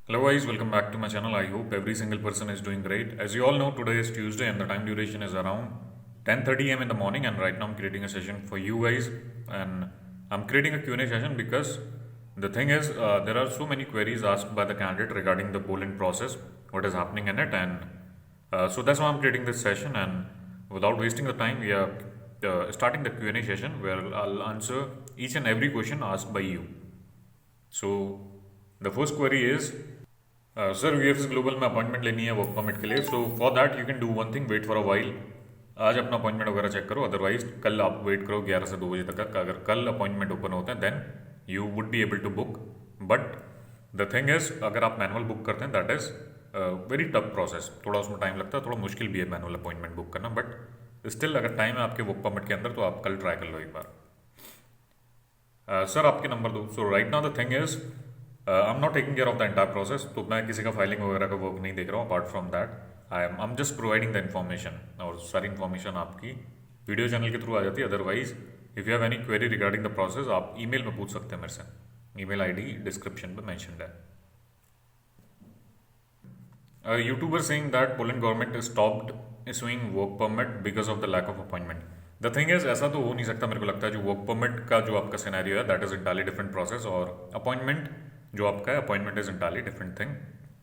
Hello guys, welcome back to my channel. I hope every single person is doing great. As you all know, today is Tuesday and the time duration is around 10:30 a.m. in the morning, and right now I'm creating a session for you guys, and I'm creating a Q&A session because the thing is there are so many queries asked by the candidate regarding the polling process, what is happening in it, and so that's why I'm creating this session. And without wasting the time, we are starting the Q&A session where I'll answer each and every question asked by you. So the first query is, sir VFS global में appointment लेनी है work permit के लिए, so for that you can do one thing, wait for a while. आज अपना appointment वगैरह check करो, otherwise कल आप वेट करो 11 से 2 बजे तक का। अगर कल अपॉइंटमेंट ओपन होते हैं then you would be able to book, but the thing is अगर आप मैनुअल बुक करते हैं that is very tough process, थोड़ा उसमें टाइम लगता है, थोड़ा मुश्किल भी है मैनुअल अपॉइंटमेंट बुक करना, बट स्टिल अगर टाइम है आपके वर्क परमिट के अंदर तो आप कल ट्राई कर लो एक बार। सर आपके नंबर दो। So right now the thing is I am not taking care of the entire process, तो मैं किसी का फाइलिंग वगैरह का वर्क नहीं देख रहा हूँ। Apart from that I am just providing the information, और सारी इन्फॉर्मेशन आपकी वीडियो चैनल के थ्रू आ जाती है। Otherwise if you have any query regarding the process आप ईमेल में पूछ सकते हैं मेरे से, ईमेल आईडी डिस्क्रिप्शन पे मेंशन्ड है। YouTuber saying that Poland government stopped issuing work permit because of the lack of appointment. The thing is ऐसा तो हो नहीं सकता, मेरे को लगता है जो वर्क परमिट का जो आपका सिनेरियो है that is entirely different process, और अपॉइंटमेंट जो आपका है appointment is entirely different thing.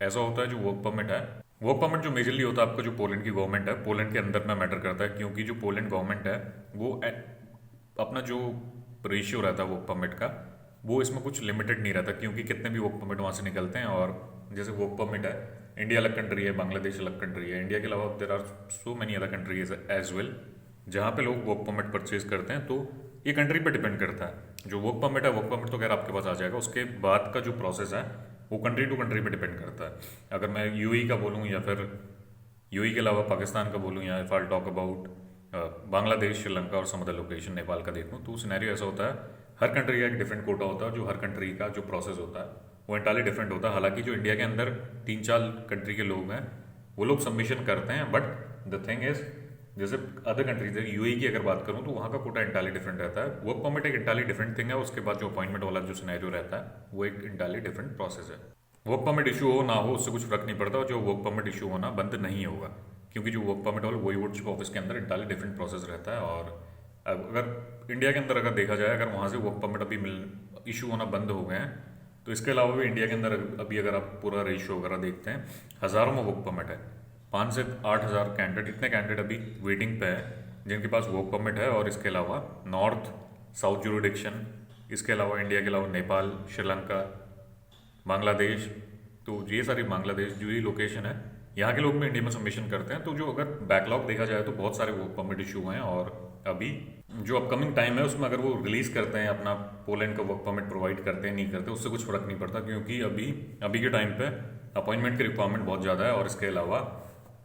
ऐसा होता है जो वर्क परमिट है, वर्क परमिट जो मेजरली होता है आपका जो पोलैंड की गवर्नमेंट है, पोलैंड के अंदर में मैटर करता है, क्योंकि जो पोलैंड गवर्नमेंट है वो अपना जो रेशियो रहता है वर्क परमिट का वो इसमें कुछ लिमिटेड नहीं रहता, क्योंकि कितने भी वर्क परमिट वहाँ से निकलते हैं। और जैसे वर्क परमिट है, इंडिया अलग कंट्री है, बांग्लादेश अलग कंट्री है, इंडिया के अलावा there are so many other countries as well जहाँ पे लोग वर्क परमिट परचेज करते हैं। तो ये कंट्री पे डिपेंड करता है। जो वर्क परमिट है, वर्क परमिट तो खैर आपके पास आ जाएगा, उसके बाद का जो प्रोसेस है वो कंट्री टू कंट्री पे डिपेंड करता है। अगर मैं यूएई का बोलूँ या फिर यूएई के अलावा पाकिस्तान का बोलूँ, या if I talk about Bangladesh, Sri Lanka और सम अदर लोकेशन, नेपाल का देखूँ, तो सिनेरियो ऐसा होता है हर कंट्री का एक डिफरेंट कोटा होता है, जो हर कंट्री का जो प्रोसेस होता है वो इंटायरली डिफरेंट होता है। हालांकि जो इंडिया के अंदर 3-4 कंट्री के लोग हैं वो लोग सबमिशन करते हैं, बट द थिंग इज जैसे अदर कंट्रीज है, यूएई की अगर बात करूँ तो वहाँ का कोटा इंटायरली डिफरेंट रहता है। वर्क परमिट एक इंटायरली डिफरेंट थिंग है, उसके बाद जो अपॉइंटमेंट वाला जो सिनेरियो रहता है वो एक इंटायरली डिफरेंट प्रोसेस है। वर्क परमिट इशू हो ना हो उससे कुछ फर्क नहीं पड़ता, जो वर्क परमिट इशू होना बंद नहीं होगा, क्योंकि जो वर्क परमिट वाला वोइवोडशिप ऑफिस के अंदर इंटायरली डिफरेंट प्रोसेस रहता है। और अगर इंडिया के अंदर अगर देखा जाए, अगर वहाँ से वर्क परमिट अभी मिल इशू होना बंद हो गए हैं, तो इसके अलावा भी इंडिया के अंदर अभी अगर आप पूरा रेशियो वगैरह देखते हैं, हज़ारों में वर्क परमिट है, 5 से 8 हज़ार कैंडिडेट, इतने कैंडिडेट अभी वेटिंग पे है जिनके पास वर्क परमिट है। और इसके अलावा नॉर्थ साउथ जुरिडिक्शन, इसके अलावा इंडिया के अलावा नेपाल, श्रीलंका, बांग्लादेश, तो ये सारी बांग्लादेश जो ये लोकेशन है यहाँ के लोग भी इंडिया में सबमिशन करते हैं। तो जो अगर बैकलॉग देखा जाए तो बहुत सारे वर्क परमिट इशू हुए हैं, और अभी जो अपकमिंग टाइम है उसमें अगर वो रिलीज़ करते हैं अपना पोलैंड का वर्क परमिट प्रोवाइड करते हैं नहीं करते, उससे कुछ फर्क नहीं पड़ता, क्योंकि अभी के टाइम पे अपॉइंटमेंट की रिक्वायरमेंट बहुत ज़्यादा है। और इसके अलावा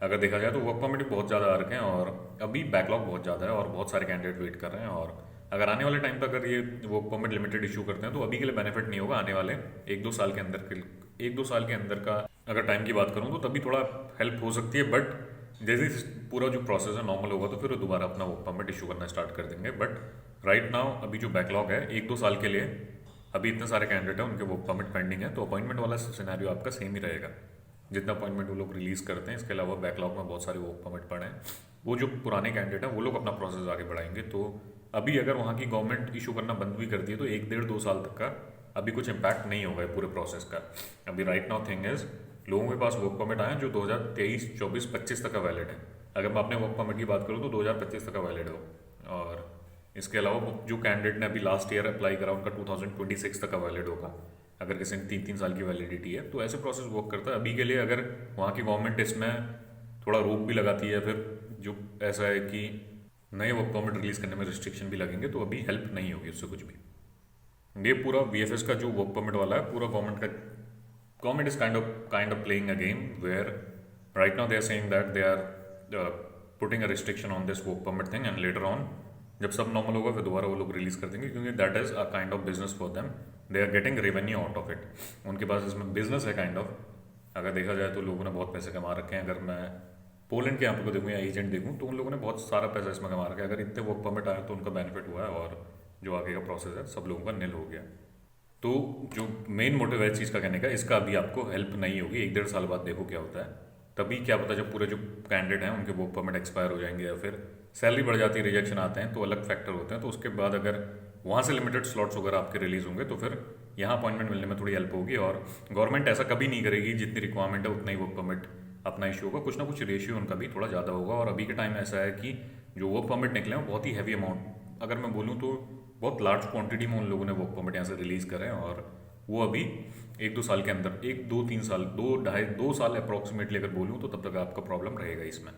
अगर देखा जाए तो वर्क परमिट भी बहुत ज़्यादा आ रखे हैं, और अभी बैकलॉग बहुत ज़्यादा है और बहुत सारे कैंडिडेट वेट कर रहे हैं। और अगर आने वाले टाइम पर अगर ये वर्क परमिट लिमिटेड इशू करते हैं तो अभी के लिए बेनिफिट नहीं होगा, आने वाले 1-2 साल के अंदर का अगर टाइम की बात करूँ तो तभी थोड़ा हेल्प हो सकती है। बट जैसे ही पूरा जो प्रोसेस है नॉर्मल होगा तो फिर वो दोबारा अपना वर्क परमिट इशू करना स्टार्ट कर देंगे। बट राइट नाउ अभी जो बैकलॉग है 1-2 साल के लिए, अभी इतने सारे कैंडिडेट हैं उनके वर्क परमिट पेंडिंग है, तो अपॉइंटमेंट वाला सिनेरियो आपका सेम ही रहेगा जितना अपॉइंटमेंट वो लोग रिलीज़ करते हैं। इसके अलावा बैकलॉग में बहुत सारे वर्क परमिट पड़े हैं, वो जो पुराने कैंडिडेट हैं वो लोग अपना प्रोसेस आगे बढ़ाएंगे। तो अभी अगर वहाँ की गवर्नमेंट इशू करना बंद भी करती है तो 1-1.5-2 साल तक का अभी कुछ इम्पैक्ट नहीं होगा पूरे प्रोसेस का। अभी राइट नाउ थिंग इज लोगों के पास वर्क परमिट आए जो 2023, 24, 25 तक का वैलिड है। अगर मैं अपने वर्क परमिट की बात करूँ तो 2025 तक का वैलिड हो, और इसके अलावा जो कैंडिडेट ने अभी लास्ट ईयर अप्लाई करा उनका 2026 तक का वैलिड होगा, अगर किसी ने 3-3 साल की वैलिडिटी है। तो ऐसे प्रोसेस वर्क करता है अभी के लिए। अगर वहाँ की गवर्नमेंट इसमें थोड़ा रोक भी लगाती है, फिर जो ऐसा है कि नए वर्क परमिट रिलीज़ करने में रिस्ट्रिक्शन भी लगेंगे, तो अभी हेल्प नहीं होगी उससे कुछ भी। ये पूरा वीएफएस का जो वर्क परमिट वाला है पूरा government is kind of playing a game where right now they are saying that they are putting a restriction on this work permit thing, and later on जब सब नॉर्मल होगा फिर दोबारा वो लोग रिलीज कर देंगे, क्योंकि that is a kind of business for them, they are getting revenue out of it. उनके पास इसमें बिजनेस है काइंड ऑफ। अगर देखा जाए तो लोगों ने बहुत पैसे कमा रखे हैं। अगर मैं पोलैंड के यहाँ पे देखूँ या एजेंट देखूँ तो उन लोगों ने बहुत सारा पैसा इसमें कमा रखा है। अगर इतने वर्क परमिट आया तो उनका बेनिफिट हुआ है, और जो आगे का प्रोसेस है सब लोगों का निल हो गया। तो जो मेन मोटिव है इस चीज़ का कहने का, इसका अभी आपको हेल्प नहीं होगी, 1-1.5 साल बाद देखो क्या होता है। तभी क्या पता जब पूरे जो कैंडिडेट हैं उनके वर्क परमिट एक्सपायर हो जाएंगे या फिर सैलरी बढ़ जाती है, रिजेक्शन आते हैं, तो अलग फैक्टर होते हैं। तो उसके बाद अगर वहाँ से लिमिटेड स्लॉट्स वगैरह आपके रिलीज होंगे तो फिर यहाँ अपॉइंटमेंट मिलने में थोड़ी हेल्प होगी। और गवर्नमेंट ऐसा कभी नहीं करेगी, जितनी रिक्वायरमेंट है उतना ही वर्क परमिट अपना इशू होगा, कुछ ना कुछ रेशियो उनका भी थोड़ा ज़्यादा होगा। और अभी के टाइम ऐसा है कि जो वर्क परमिट निकले हैं वो बहुत ही हैवी अमाउंट, अगर मैं बोलूँ तो बहुत लार्ज क्वांटिटी में उन लोगों ने वर्क परमिट यहाँ से रिलीज़ करें। और वो अभी 1-2 साल के अंदर, 1-2-3 साल, 2-2.5-2 साल अप्रॉक्सीमेटली अगर बोलूँ तो तब तक आपका प्रॉब्लम रहेगा इसमें।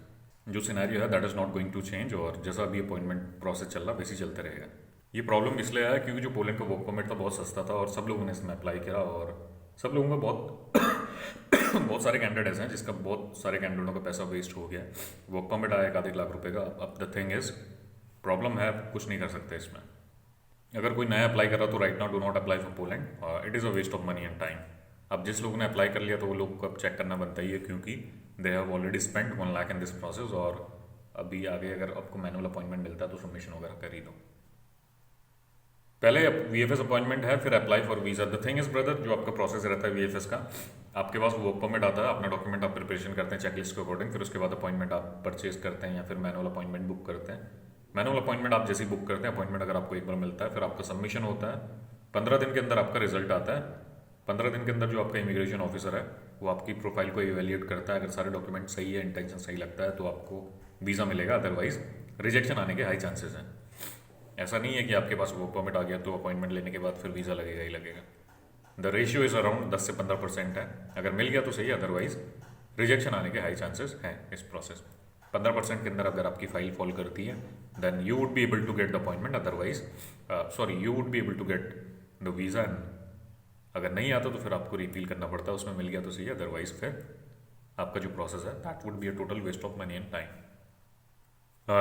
जो सिनेरियो है that is not going to change, और जैसा अभी अपॉइंटमेंट प्रोसेस चल रहा वैसे ही चलते रहेगा। ये प्रॉब्लम इसलिए आया क्योंकि जो पोलैंड का वर्क परमिट था बहुत सस्ता था और सब लोगों ने इसमें अप्लाई किया, और सब लोगों का बहुत बहुत सारे कैंडिडेट ऐसे हैं जिसका बहुत सारे कैंडिडेटों का पैसा वेस्ट हो गया। वर्क परमिट आया 1-1 लाख रुपए का। अब द थिंग इज प्रॉब्लम है, कुछ नहीं कर सकते इसमें। अगर कोई नया अप्लाई कर रहा तो right now do not apply for Poland, it is a waste of money and time. अब जिस लोगों ने अप्लाई कर लिया तो वो लोग को अब चेक करना बनता ही है, क्योंकि they have already spend 1 lakh in this process. और अभी आगे अगर आपको मैनुअल अपॉइंटमेंट मिलता है तो सबमिशन वगैरह कर ही दो। पहले वीएफएस अपॉइंटमेंट है, फिर apply for visa. The thing is brother, जो आपका प्रोसेस रहता है वीएफएस का, आपके पास वर्क परमिट आता है, अपना डॉक्यूमेंट आप प्रिपरेशन करते हैं चेकलिस्ट के अकॉर्डिंग, फिर उसके बाद अपॉइंटमेंट आप परचेज करते हैं या फिर मैनुअल अपॉइंटमेंट बुक करते हैं। मैनुअल अपॉइंटमेंट आप जैसे ही बुक करते हैं, अपॉइंटमेंट अगर आपको एक बार मिलता है, फिर आपका सबमिशन होता है, 15 दिन के अंदर आपका रिजल्ट आता है। 15 दिन के अंदर जो आपका इमिग्रेशन ऑफिसर है वो आपकी प्रोफाइल को इवेल्युएट करता है। अगर सारे डॉक्यूमेंट सही है, इंटेंशन सही लगता है तो आपको वीज़ा मिलेगा, अदरवाइज रिजेक्शन आने के हाई चांसेस हैं। ऐसा नहीं है कि आपके पास वो परमिट आ गया तो अपॉइंटमेंट लेने के बाद फिर वीज़ा लगेगा ही लगेगा। द रेशियो इज़ अराउंड 10 से 15% है। अगर मिल गया तो सही, अदरवाइज रिजेक्शन आने के हाई चांसेस हैं इस प्रोसेस में। 15% के अंदर अगर आपकी फाइल फॉल करती है then you would be able to get the appointment, otherwise you would be able to get the visa. अगर नहीं आता तो फिर आपको रिफिल करना पड़ता है, उसमें मिल गया तो सही, अदरवाइज फिर आपका जो प्रोसेस है that would be a total waste of money and time.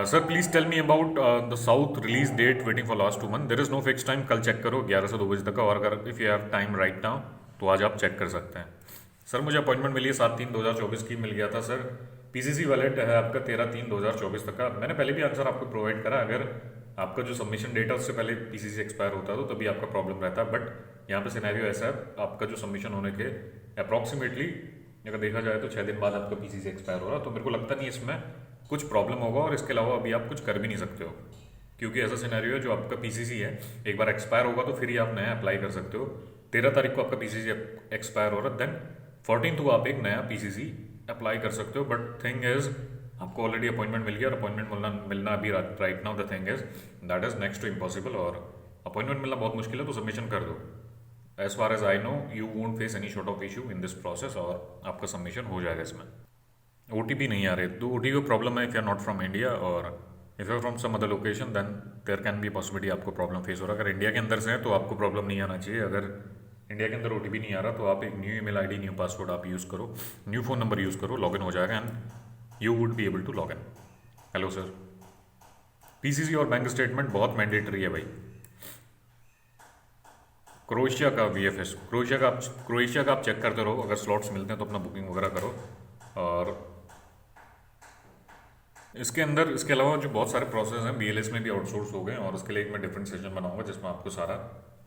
Sir please tell me about the south release date waiting for last 2 month. There is no fix time, कल चेक करो 11 से 2 बजे तक का, और अगर if you have time right now तो आज आप चेक कर सकते हैं। सर मुझे अपॉइंटमेंट मिली है 7/3/2024 की, मिल गया था सर। पीसीसी वैलिड है आपका 13/3/2024 तक का। मैंने पहले भी आंसर आपको प्रोवाइड करा, अगर आपका जो सबमिशन डेट है उससे पहले पीसीसी एक्सपायर होता है तो तभी आपका प्रॉब्लम रहता है। बट यहाँ पे सिनेरियो ऐसा है, आपका जो सबमिशन होने के अप्रॉक्सीमेटली अगर देखा जाए तो 6 दिन बाद आपका पीसीसी एक्सपायर हो रहा, तो मेरे को लगता नहीं इसमें कुछ प्रॉब्लम होगा। और इसके अलावा अभी आप कुछ कर भी नहीं सकते हो, क्योंकि ऐसा सिनेरियो है जो आपका पीसीसी है एक बार एक्सपायर होगा तो फिर ही आप नया अप्लाई कर सकते हो। 13 तारीख को आपका पीसीसी एक्सपायर हो रहा, देन 14 को आप एक नया पीसीसी अप्लाई कर सकते हो। बट थिंग इज आपको ऑलरेडी अपॉइंटमेंट मिल गया, और अपॉइंटमेंट मिलना अभी right now the thing is that is next to impossible, और अपॉइंटमेंट मिलना बहुत मुश्किल है, तो सबमिशन कर दो। As far as I know you won't face any short of issue in this process, और आपका सबमिशन हो जाएगा इसमें। ओटीपी नहीं आ रहे तो ओटीपी प्रॉब्लम है if you are not from India, और if you are from some other location then there can be possibility आपको प्रॉब्लम फेस हो रहा है। अगर इंडिया के अंदर से है तो आपको प्रॉब्लम नहीं आना चाहिए। अगर इंडिया के अंदर ओटीपी नहीं आ रहा तो आप एक new email ID, new password आप यूज़ करो, न्यू फ़ोन नंबर यूज़ करो, लॉगिन हो जाएगा and you would be able to log in. Hello sir, PCC और बैंक स्टेटमेंट बहुत मैंडेटरी है भाई। क्रोएशिया का वीएफएस, क्रोएशिया का आप चेक करते रहो, अगर स्लॉट्स मिलते हैं तो अपना बुकिंग वगैरह करो। और इसके अंदर इसके अलावा जो बहुत सारे प्रोसेस हैं बीएलएस में भी आउटसोर्स हो गए, और उसके लिए एक मैं डिफरेंट सेशन बनाऊंगा जिसमें आपको सारा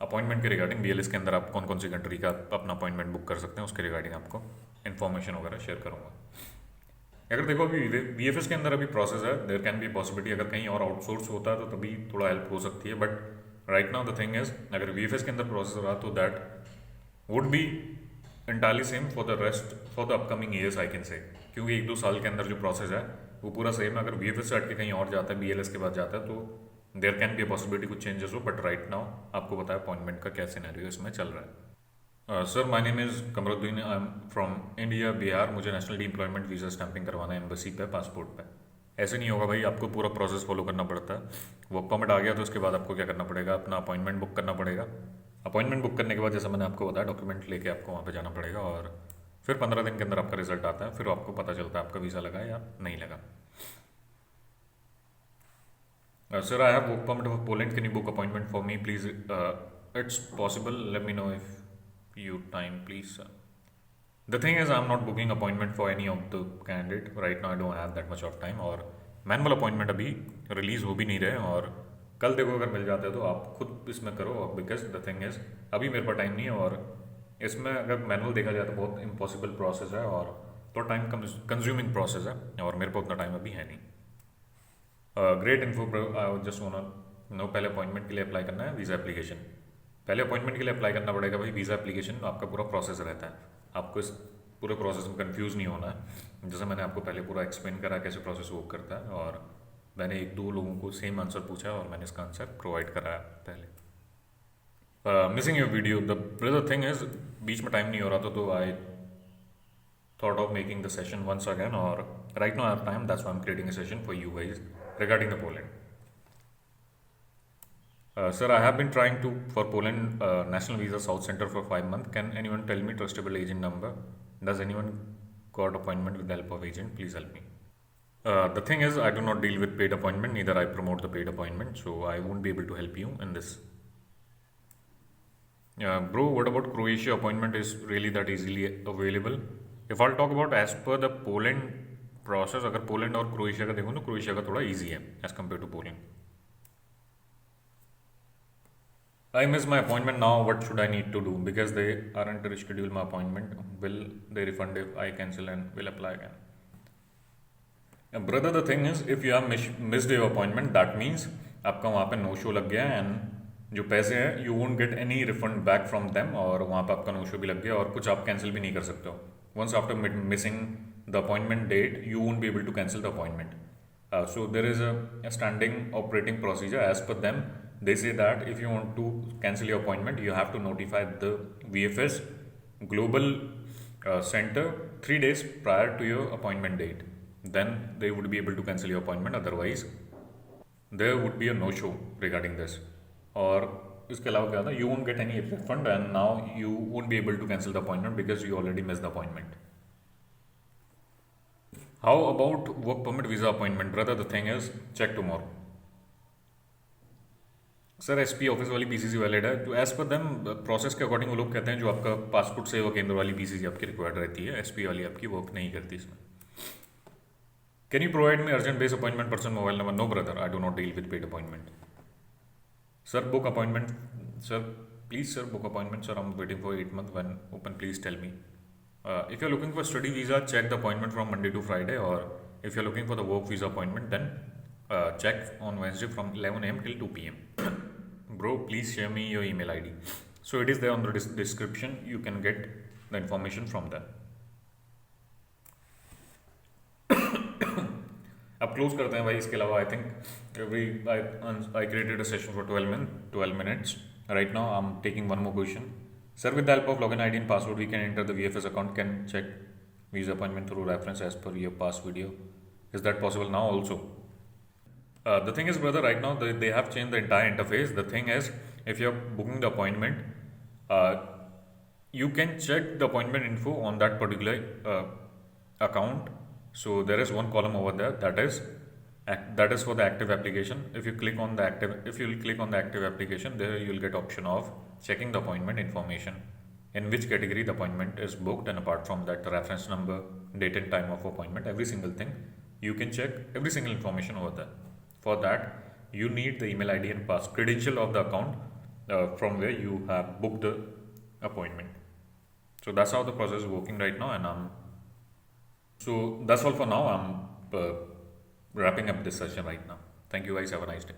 अपॉइंटमेंट के रिगार्डिंग बीएलएस के अंदर आप कौन कौन सी कंट्री का अपना अपॉइंटमेंट बुक कर सकते हैं उसके रिगार्डिंग आपको इन्फॉर्मेशन वगैरह शेयर करूंगा। अगर देखो अभी वीएफएस के अंदर अभी प्रोसेस है, देयर कैन बी पॉसिबिलिटी अगर कहीं और आउटसोर्स होता है तो तभी थोड़ा हेल्प हो सकती है। But right now the thing is अगर वीएफएस के अंदर प्रोसेस रहा तो that would B entirely same for the rest for the upcoming years I can say, क्योंकि 1-2 साल के अंदर जो प्रोसेस है वो पूरा सेम है। अगर वीएफएस से हट के कहीं और जाता है, बीएलएस के बाद जाता है, तो देयर कैन बी पॉसिबिलिटी कुछ चेंजेस हो। बट राइट नाउ आपको पता है अपॉइंटमेंट का क्या सिनेरियो इसमें चल रहा है। Sir my name is Kamruddin, I am from India Bihar. मुझे national the employment visa stamping करवाना है एम्बेसी पे, पासपोर्ट पे। ऐसे नहीं होगा भाई, आपको पूरा प्रोसेस फॉलो करना पड़ता है। वर्क परमिट आ गया तो उसके बाद आपको क्या करना पड़ेगा, अपना अपॉइंटमेंट बुक करना पड़ेगा। अपॉइंटमेंट बुक करने के बाद जैसा मैंने आपको बताया डॉक्यूमेंट लेके आपको वहाँ पे जाना पड़ेगा, और फिर 15 दिन के अंदर आपका रिजल्ट आता है, फिर आपको पता चलता है आपका वीज़ा लगा या नहीं लगा। Sir I have book permit of Poland, can you book appointment for me please? It's possible, let me know if you time please sir. The thing is I am not booking appointment for any of the candidate right now, I don't have that much of time, और manual appointment अभी release हो भी नहीं रहे, और कल देखो अगर मिल जाता है तो आप खुद इसमें करो, बिकॉज द थिंग इज अभी मेरे पास टाइम नहीं है, और इसमें अगर मैनुअल देखा जाए तो बहुत इम्पॉसिबल प्रोसेस है और तो टाइम कंज्यूमिंग प्रोसेस है, और मेरे पास उतना टाइम अभी है नहीं। Great info bro, just want no पहले अपॉइंटमेंट के लिए अप्लाई करना है वीज़ा एप्लीकेशन। पहले अपॉइंटमेंट के लिए अप्लाई करना पड़ेगा भाई वीज़ा एप्लीकेशन, आपका पूरा प्रोसेस रहता है, आपको इस पूरे प्रोसेस में कंफ्यूज नहीं होना है। जैसे मैंने आपको पहले पूरा एक्सप्लेन करा कैसे प्रोसेस वर्क करता है, और मैंने एक दो लोगों को सेम आंसर पूछा और मैंने इसका आंसर प्रोवाइड कराया पहले। Missing your video, the thing is बीच में टाइम नहीं हो रहा था, तो I thought of making the session once again, or right now I have time, that's why I'm creating a session for you guys regarding the Poland. Sir, I have been trying to for Poland National Visa South Center for 5 months. Can anyone tell me trustable agent number? Does anyone got appointment with the help of agent? Please help me. The thing is, I do not deal with paid appointment, neither I promote the paid appointment, so I won't be able to help you in this. Bro, what about Croatia appointment is really that easily available? If I'll talk about as per the Poland process, अगर Poland और Croatia का देखो तो Croatia का थोड़ा easy है as compare to Poland. I miss my appointment now. What should I need to do? Because they aren't reschedule my appointment. Will they refund if I cancel and will apply again? Brother, the thing is, if you have missed your appointment, that means आपका वहाँ पे no show लग गया है, and जो पैसे हैं you won't get any refund back from them, और वहाँ पे आपका नो शो भी लग गया और कुछ आप कैंसिल भी नहीं कर सकते हो। Once after missing the appointment date, you won't be able to cancel the appointment. So there is a standing operating procedure. As per them, they say that if you want to cancel your appointment, you have to notify the VFS Global Center 3 days prior to your appointment date. Then they would be able to cancel your appointment. Otherwise, there would be a no-show regarding this. और इसके अलावा क्या था, you won't get any refund and now you won't be able to cancel the appointment because you already miss the appointment. How about work permit visa appointment? Brother, the thing is check tomorrow. Sir, SP office वाली PCC valid है, तो as per them process के according वो लोग कहते हैं जो आपका पासपोर्ट सेवा केंद्र वाली पीसीसी आपकी रिक्वायर्ड रहती है, एसपी वाली आपकी वर्क नहीं करती इसमें। Can you provide me urgent base appointment person mobile number? No brother, I do not deal with paid appointment. Sir, book appointment. Sir, please, sir, book appointment. Sir, I'm waiting for 8 months. When open, please tell me. If you're looking for study visa, check the appointment from Monday to Friday. Or if you're looking for the work visa appointment, then check on Wednesday from 11 a.m. till 2 p.m. Bro, please share me your email ID. So it is there on the description. You can get the information from there. अब close करते हैं भाई। इसके अलावा I think I created a session for 12 minutes. Right now I am taking one more question. Sir, with the help of login ID and password we can enter the VFS account, can check visa appointment through reference as per your pass video. Is that possible now also? The thing is, brother, right now they have changed the entire interface. The thing is, if you're booking the appointment, you can check the appointment info on that particular account. So there is one column over there that is for the active application. If you click on the active application, there you'll get option of checking the appointment information, in which category the appointment is booked, and apart from that, the reference number, date and time of appointment, every single thing you can check every single information over there. For that, you need the email ID and pass credential of the account from where you have booked the appointment. So that's how the process is working right now, and so that's all for now. I'm wrapping up this session right now. Thank you guys. Have a nice day.